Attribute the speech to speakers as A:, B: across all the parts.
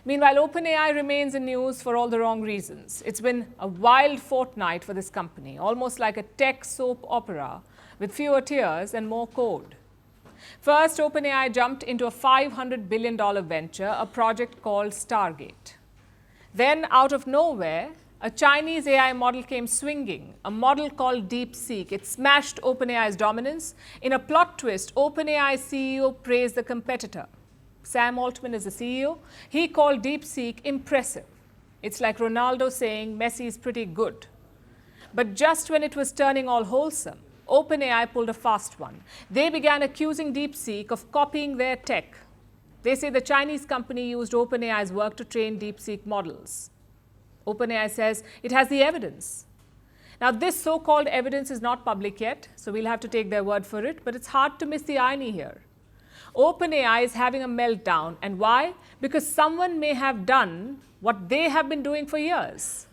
A: Meanwhile, OpenAI remains in news for all the wrong reasons. It's been a wild fortnight for this company, almost like a tech soap opera with fewer tears and more code. First, OpenAI jumped into a $500 billion venture, a project called Stargate. Then, out of nowhere, a Chinese AI model came swinging, a model called DeepSeek. It smashed OpenAI's dominance. In a plot twist, OpenAI CEO praised the competitor. Sam Altman is the CEO. He called DeepSeek impressive. It's like Ronaldo saying Messi is pretty good. But just when it was turning all wholesome, OpenAI pulled a fast one. They began accusing DeepSeek of copying their tech. They say the Chinese company used OpenAI's work to train DeepSeek models. OpenAI says it has the evidence. Now, this so-called evidence is not public yet, so we'll have to take their word for it, but it's hard to miss the irony here. OpenAI is having a meltdown. And why? Because someone may have done what they have been doing for years.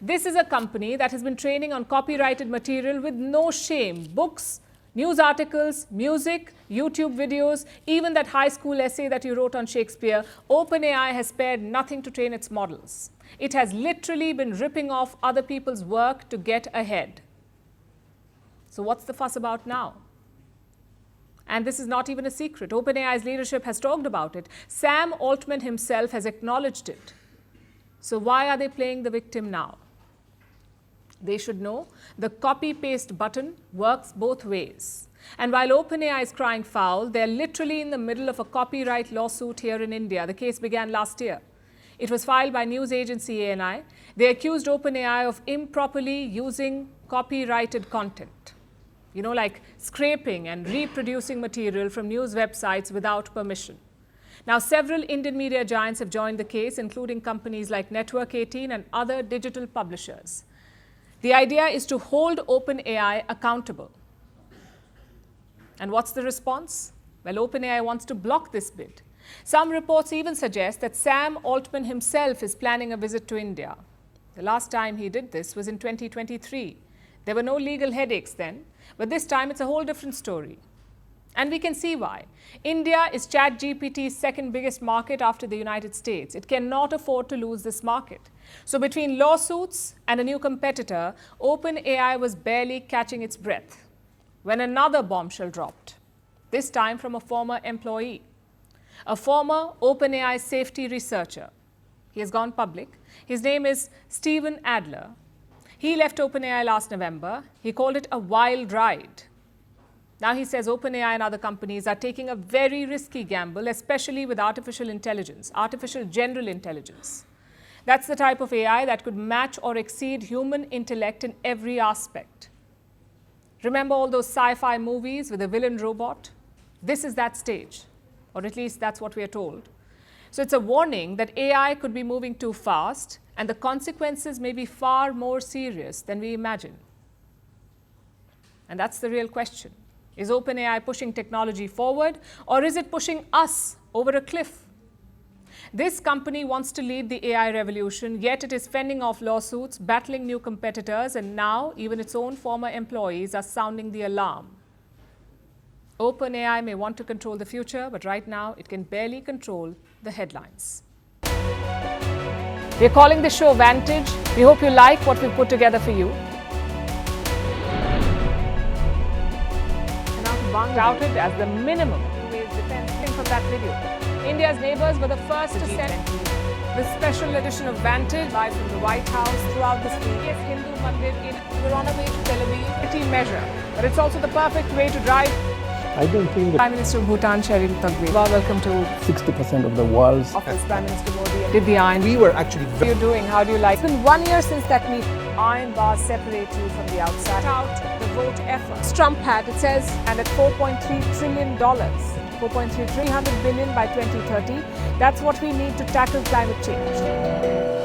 A: This is a company that has been training on copyrighted material with no shame. Books, news articles, music, YouTube videos, even that high school essay that you wrote on Shakespeare. OpenAI has spared nothing to train its models. It has literally been ripping off other people's work to get ahead. So what's the fuss about now? And this is not even a secret. OpenAI's leadership has talked about it. Sam Altman himself has acknowledged it. So why are they playing the victim now? They should know the copy-paste button works both ways. And while OpenAI is crying foul, they're literally in the middle of a copyright lawsuit here in India. The case began last year. It was filed by news agency ANI. They accused OpenAI of improperly using copyrighted content. You know, like scraping and reproducing material from news websites without permission. Now, several Indian media giants have joined the case, including companies like Network 18 and other digital publishers. The idea is to hold OpenAI accountable. And what's the response? Well, OpenAI wants to block this bid. Some reports even suggest that Sam Altman himself is planning a visit to India. The last time he did this was in 2023. There were no legal headaches then, but this time it's a whole different story. And we can see why. India is ChatGPT's second biggest market after the United States. It cannot afford to lose this market. So between lawsuits and a new competitor, OpenAI was barely catching its breath when another bombshell dropped, this time from a former employee, a former OpenAI safety researcher. He has gone public. His name is Steven Adler. He left OpenAI last November. He called it a wild ride. Now he says OpenAI and other companies are taking a very risky gamble, especially with artificial intelligence, artificial general intelligence. That's the type of AI that could match or exceed human intellect in every aspect. Remember all those sci-fi movies with a villain robot? This is that stage, or at least that's what we are told. So it's a warning that AI could be moving too fast, and the consequences may be far more serious than we imagine. And that's the real question. Is OpenAI pushing technology forward, or is it pushing us over a cliff? This company wants to lead the AI revolution, yet it is fending off lawsuits, battling new competitors, and now even its own former employees are sounding the alarm. OpenAI may want to control the future, but right now it can barely control the headlines. We're calling the show Vantage. We hope you like what we put together for you. Touted as the minimum defense from that video. India's neighbors were the first to send the special edition of Vantage live from the White House throughout this week. Yes, Hindu Mandir we're on our way to Tel Aviv. Pretty measure, but it's also the perfect way to drive.
B: I don't think
A: Prime Minister of Bhutan, Sherin Tagwe. Welcome to
B: 60% of the world's
A: office. Prime Minister Modi did the iron.
B: We were actually
A: How are you doing? How do you like? It's been 1 year since that meeting. Iron bars separate you from the outside. Out the vote effort. Trump had, it says, and at $4.3 trillion. 4.3 300 billion by 2030. That's what we need to tackle climate change.